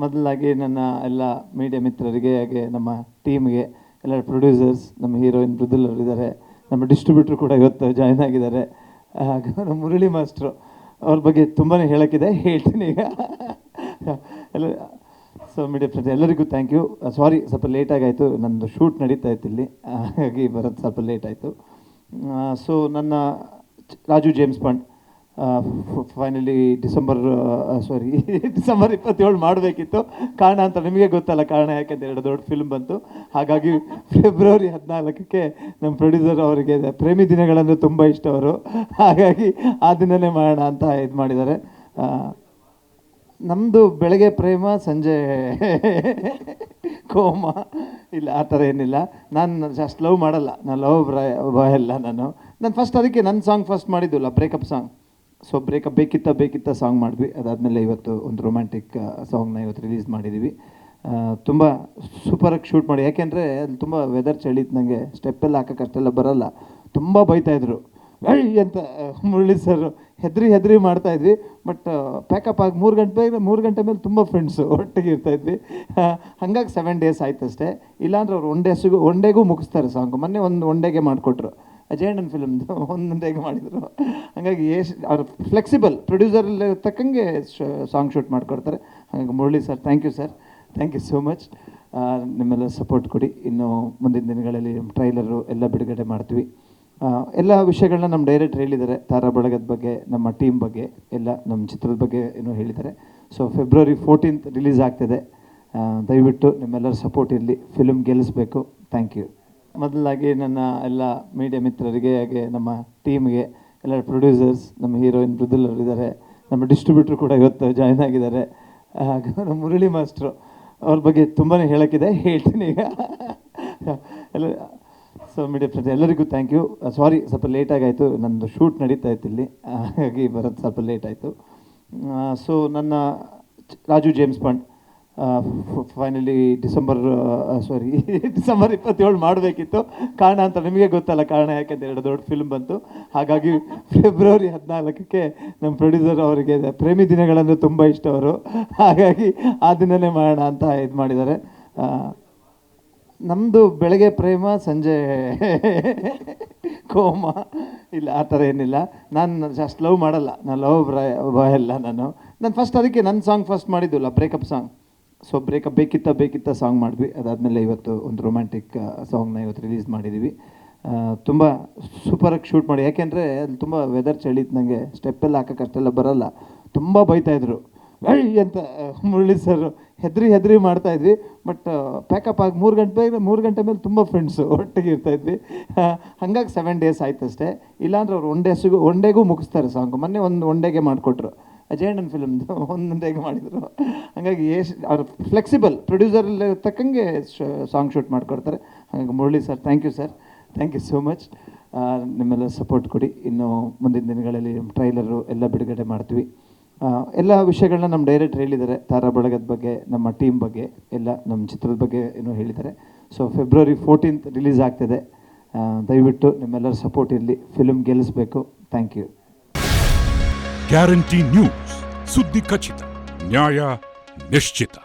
ಮೊದಲಾಗಿ ನನ್ನ ಎಲ್ಲ ಮೀಡಿಯಾ ಮಿತ್ರರಿಗೆ ಹಾಗೆ ನಮ್ಮ ಟೀಮ್ಗೆ ಎಲ್ಲ ಪ್ರೊಡ್ಯೂಸರ್ಸ್, ನಮ್ಮ ಹೀರೋಯಿನ್ ಮೃದುಲ್ ಅವರು ಇದ್ದಾರೆ, ನಮ್ಮ ಡಿಸ್ಟ್ರಿಬ್ಯೂಟ್ರು ಕೂಡ ಇವತ್ತು ಜಾಯ್ನ್ ಆಗಿದ್ದಾರೆ. ಹಾಗೆ ನಮ್ಮ ಮುರಳಿ ಮಾಸ್ಟ್ರು ಅವ್ರ ಬಗ್ಗೆ ತುಂಬಾ ಹೇಳೋಕ್ಕಿದೆ, ಹೇಳ್ತೀನಿ ಈಗ. ಎಲ್ಲ ಸೊ ಮೀಡಿಯಾ ಫ್ರೆಂಡ್ಸ್ ಎಲ್ಲರಿಗೂ ಥ್ಯಾಂಕ್ ಯು. ಸಾರಿ ಸ್ವಲ್ಪ ಲೇಟಾಗಾಯಿತು, ನನ್ನದು ಶೂಟ್ ನಡೀತಾ ಇತ್ತು ಇಲ್ಲಿ, ಹಾಗಾಗಿ ಬರೋದು ಸ್ವಲ್ಪ ಲೇಟ್ ಆಯಿತು. ಸೊ ನನ್ನ Raju James bond finally December 27 ಮಾಡಬೇಕಿತ್ತು. ಕಾರಣ ಅಂತ ನಿಮಗೆ ಗೊತ್ತಲ್ಲ, ಕಾರಣ ಯಾಕೆಂತ 2 ದೊಡ್ಡ ಫಿಲ್ಮ್ ಬಂತು. ಹಾಗಾಗಿ ಫೆಬ್ರವರಿ 14ಕ್ಕೆ ನಮ್ಮ ಪ್ರೊಡ್ಯೂಸರ್ ಅವರಿಗೆ ಪ್ರೇಮಿ ದಿನಗಳಂದರೆ ತುಂಬ ಇಷ್ಟ ಅವರು, ಹಾಗಾಗಿ ಆ ದಿನವೇ ಮಾಡೋಣ ಅಂತ ಇದು ಮಾಡಿದ್ದಾರೆ. ನಮ್ಮದು ಬೆಳಗ್ಗೆ ಪ್ರೇಮ, ಸಂಜೆ ಕೋಮ, ಇಲ್ಲ ಆ ಥರ ಏನಿಲ್ಲ. ನಾನು ಅಷ್ಟು ಲವ್ ಮಾಡಲ್ಲ, ನಾನು ಲವ್ ಬಾಯ್ ಅಲ್ಲ. ನಾನು ಫಸ್ಟ್ ಅದಕ್ಕೆ ನನ್ನ ಸಾಂಗ್ ಫಸ್ಟ್ ಮಾಡಿದ್ದಿಲ್ಲ, ಬ್ರೇಕಪ್ ಸಾಂಗ್. ಸೊ ಬ್ರೇಕಪ್ ಬೇಕಿತ್ತ ಸಾಂಗ್ ಮಾಡಿದ್ವಿ. ಅದಾದಮೇಲೆ ಇವತ್ತು ಒಂದು ರೊಮ್ಯಾಂಟಿಕ್ ಸಾಂಗ್ನ ಇವತ್ತು ರಿಲೀಸ್ ಮಾಡಿದ್ದೀವಿ. ತುಂಬ ಸೂಪರಾಗಿ ಶೂಟ್ ಮಾಡಿ, ಯಾಕೆಂದರೆ ಅಲ್ಲಿ ತುಂಬ ವೆದರ್ ಚಳಿತು, ನನಗೆ ಸ್ಟೆಪ್ಪೆಲ್ಲ ಹಾಕೋಕ್ಕೆ ಅಷ್ಟೆಲ್ಲ ಬರೋಲ್ಲ. ತುಂಬ ಬೈತಾಯಿದ್ರು ಅಂತ ಮುರಳಿ ಸರ್, ಹೆದ್ರಿ ಮಾಡ್ತಾಯಿದ್ವಿ. ಬಟ್ ಪ್ಯಾಕಪ್ ಆಗಿ 3 ಗಂಟೆ ಮೇಲೆ ತುಂಬ ಫ್ರೆಂಡ್ಸು ಒಟ್ಟಿಗೆ ಇರ್ತಾಯಿದ್ವಿ. ಹಾಗಾಗಿ 7 ಡೇಸ್ ಆಯ್ತು ಅಷ್ಟೇ. ಇಲ್ಲಾಂದ್ರೆ ಅವ್ರು ಒನ್ ಡೇಗೂ ಮುಗಿಸ್ತಾರೆ ಸಾಂಗು. ಮೊನ್ನೆ ಒನ್ ಡೇಗೆ ಮಾಡಿಕೊಟ್ರು, ಅಜಯಣ್ಣನ ಫಿಲ್ಮ್ದು 1 ಡೇಗೆ ಮಾಡಿದರು. ಹಾಗಾಗಿ ಅವ್ರು ಫ್ಲೆಕ್ಸಿಬಲ್ ಪ್ರೊಡ್ಯೂಸರ್ ತಕ್ಕಂಗೆ ಸಾಂಗ್ ಶೂಟ್ ಮಾಡಿಕೊಡ್ತಾರೆ. ಹಾಗಾಗಿ Murali sir, thank you sir, thank you so much. ನಿಮ್ಮೆಲ್ಲ ಸಪೋರ್ಟ್ ಕೊಡಿ. ಇನ್ನು ಮುಂದಿನ ದಿನಗಳಲ್ಲಿ ಟ್ರೈಲರು ಎಲ್ಲ ಬಿಡುಗಡೆ ಮಾಡ್ತೀವಿ. ಎಲ್ಲ ವಿಷಯಗಳನ್ನ ನಮ್ಮ ಡೈರೆಕ್ಟರ್ ಹೇಳಿದ್ದಾರೆ, ತಾರಾ ಬಳಗದ ಬಗ್ಗೆ, ನಮ್ಮ ಟೀಮ್ ಬಗ್ಗೆ, ಎಲ್ಲ ನಮ್ಮ ಚಿತ್ರದ ಬಗ್ಗೆ ಏನೋ ಹೇಳಿದ್ದಾರೆ. ಸೊ ಫೆಬ್ರವರಿ 14th ರಿಲೀಸ್ ಆಗ್ತಿದೆ. ದಯವಿಟ್ಟು ನಿಮ್ಮೆಲ್ಲರ ಸಪೋರ್ಟ್ ಇರಲಿ, ಫಿಲ್ಮ್ ಗೆಲ್ಲಿಸ್ಬೇಕು. Thank you. ಮೊದಲಾಗಿ ನನ್ನ ಎಲ್ಲ ಮೀಡಿಯಾ ಮಿತ್ರರಿಗೆ ಹಾಗೆ ನಮ್ಮ ಟೀಮ್ಗೆ, ಎಲ್ಲ ಪ್ರೊಡ್ಯೂಸರ್ಸ್, ನಮ್ಮ ಹೀರೋಯಿನ್ ಮೃದುಲ್ ಅವರು ಇದ್ದಾರೆ, ನಮ್ಮ ಡಿಸ್ಟ್ರಿಬ್ಯೂಟ್ರು ಕೂಡ ಇವತ್ತು ಜಾಯ್ನ್ ಆಗಿದ್ದಾರೆ. ಹಾಗೆ ನಮ್ಮ ಮುರಳಿ ಮಾಸ್ಟ್ರು ಅವ್ರ ಬಗ್ಗೆ ತುಂಬಾ ಹೇಳೋಕ್ಕಿದೆ, ಹೇಳ್ತೀನಿ ಈಗ. ಎಲ್ಲ ಸೊ ಮೀಡಿಯಾ ಫ್ರೆಂಡ್ಸ್ ಎಲ್ಲರಿಗೂ ಥ್ಯಾಂಕ್ ಯು. ಸಾರಿ ಸ್ವಲ್ಪ ಲೇಟಾಗಾಯಿತು, ನನ್ನದು ಶೂಟ್ ನಡೀತಾ ಇತ್ತು ಇಲ್ಲಿ, ಹಾಗಾಗಿ ಬರೋದು ಸ್ವಲ್ಪ ಲೇಟ್ ಆಯಿತು. ಸೊ ನನ್ನ Raju James bond finally December 27 ಮಾಡಬೇಕಿತ್ತು. ಕಾರಣ ಅಂತ ನಿಮಗೆ ಗೊತ್ತಲ್ಲ, ಕಾರಣ ಯಾಕೆಂತ 2 ದೊಡ್ಡ ಫಿಲ್ಮ್ ಬಂತು. ಹಾಗಾಗಿ ಫೆಬ್ರವರಿ 14ಕ್ಕೆ ನಮ್ಮ ಪ್ರೊಡ್ಯೂಸರ್ ಅವರಿಗೆ ಪ್ರೇಮಿ ದಿನಗಳಂದರೆ ತುಂಬ ಇಷ್ಟ ಅವರು, ಹಾಗಾಗಿ ಆ ದಿನವೇ ಮಾಡೋಣ ಅಂತ ಇದು ಮಾಡಿದ್ದಾರೆ. ನಮ್ಮದು ಬೆಳಗ್ಗೆ ಪ್ರೇಮ, ಸಂಜೆ ಕೋಮ, ಇಲ್ಲ ಆ ಥರ ಏನಿಲ್ಲ. ನಾನು ಅಷ್ಟು ಲವ್ ಮಾಡಲ್ಲ, ನಾನು ಲವ್ ಬಾಯ್ ಅಲ್ಲ. ನಾನು ಫಸ್ಟ್ ಅದಕ್ಕೆ ನನ್ನ ಸಾಂಗ್ ಫಸ್ಟ್ ಮಾಡಿದ್ದಿಲ್ಲ, ಬ್ರೇಕಪ್ ಸಾಂಗ್. ಸೊ ಬ್ರೇಕಪ್ ಬೇಕಿತ್ತ ಸಾಂಗ್ ಮಾಡಿದ್ವಿ. ಅದಾದಮೇಲೆ ಇವತ್ತು ಒಂದು ರೊಮ್ಯಾಂಟಿಕ್ ಸಾಂಗ್ನ ಇವತ್ತು ರಿಲೀಸ್ ಮಾಡಿದ್ದೀವಿ. ತುಂಬ ಸೂಪರಾಗಿ ಶೂಟ್ ಮಾಡಿ, ಯಾಕೆಂದರೆ ಅಲ್ಲಿ ತುಂಬ ವೆದರ್ ಚಳಿತು, ನನಗೆ ಸ್ಟೆಪ್ಪೆಲ್ಲ ಹಾಕೋಕ್ಕೆ ಅಷ್ಟೆಲ್ಲ ಬರೋಲ್ಲ. ತುಂಬ ಬೈತಾಯಿದ್ರು ಅಂತ ಮುರಳಿ ಸರ್, ಹೆದ್ರಿ ಮಾಡ್ತಾಯಿದ್ವಿ. ಬಟ್ ಪ್ಯಾಕಪ್ ಆಗಿ 3 ಗಂಟೆ ಮೇಲೆ ತುಂಬ ಫ್ರೆಂಡ್ಸು ಒಟ್ಟಿಗೆ ಇರ್ತಾಯಿದ್ವಿ. ಹಾಗಾಗಿ 7 ಡೇಸ್ ಆಯ್ತು ಅಷ್ಟೇ. ಇಲ್ಲಾಂದ್ರೆ ಅವ್ರು ಒನ್ ಡೇಗೂ ಮುಗಿಸ್ತಾರೆ ಸಾಂಗು. ಮೊನ್ನೆ ಒನ್ ಡೇಗೆ ಮಾಡಿಕೊಟ್ರು, ಅಜಯಣ್ಣನ ಫಿಲ್ಮ್ದು 1 ಡೇಗೆ ಮಾಡಿದರು. ಹಾಗಾಗಿ ಅವ್ರು ಫ್ಲೆಕ್ಸಿಬಲ್ ಪ್ರೊಡ್ಯೂಸರ್ ತಕ್ಕಂಗೆ ಸಾಂಗ್ ಶೂಟ್ ಮಾಡಿಕೊಡ್ತಾರೆ. ಹಾಗಾಗಿ Murali sir, thank you sir, thank you so much. ನಿಮ್ಮೆಲ್ಲ ಸಪೋರ್ಟ್ ಕೊಡಿ. ಇನ್ನು ಮುಂದಿನ ದಿನಗಳಲ್ಲಿ ಟ್ರೈಲರು ಎಲ್ಲ ಬಿಡುಗಡೆ ಮಾಡ್ತೀವಿ. ಎಲ್ಲ ವಿಷಯಗಳನ್ನ ನಮ್ಮ ಡೈರೆಕ್ಟರ್ ಹೇಳಿದ್ದಾರೆ, ತಾರಾ ಬಳಗದ ಬಗ್ಗೆ, ನಮ್ಮ ಟೀಮ್ ಬಗ್ಗೆ, ಎಲ್ಲ ನಮ್ಮ ಚಿತ್ರದ ಬಗ್ಗೆ ಏನೋ ಹೇಳಿದ್ದಾರೆ. ಸೊ ಫೆಬ್ರವರಿ 14th ರಿಲೀಸ್ ಆಗ್ತಿದೆ. ದಯವಿಟ್ಟು ನಿಮ್ಮೆಲ್ಲರ ಸಪೋರ್ಟ್ ಇರಲಿ, ಫಿಲ್ಮ್ ಗೆಲ್ಲಿಸ್ಬೇಕು. Thank you. ಗ್ಯಾರಂಟಿ ನ್ಯೂಸ್, ಸುದ್ದಿ ಖಚಿತ, ನ್ಯಾಯ ನಿಶ್ಚಿತ.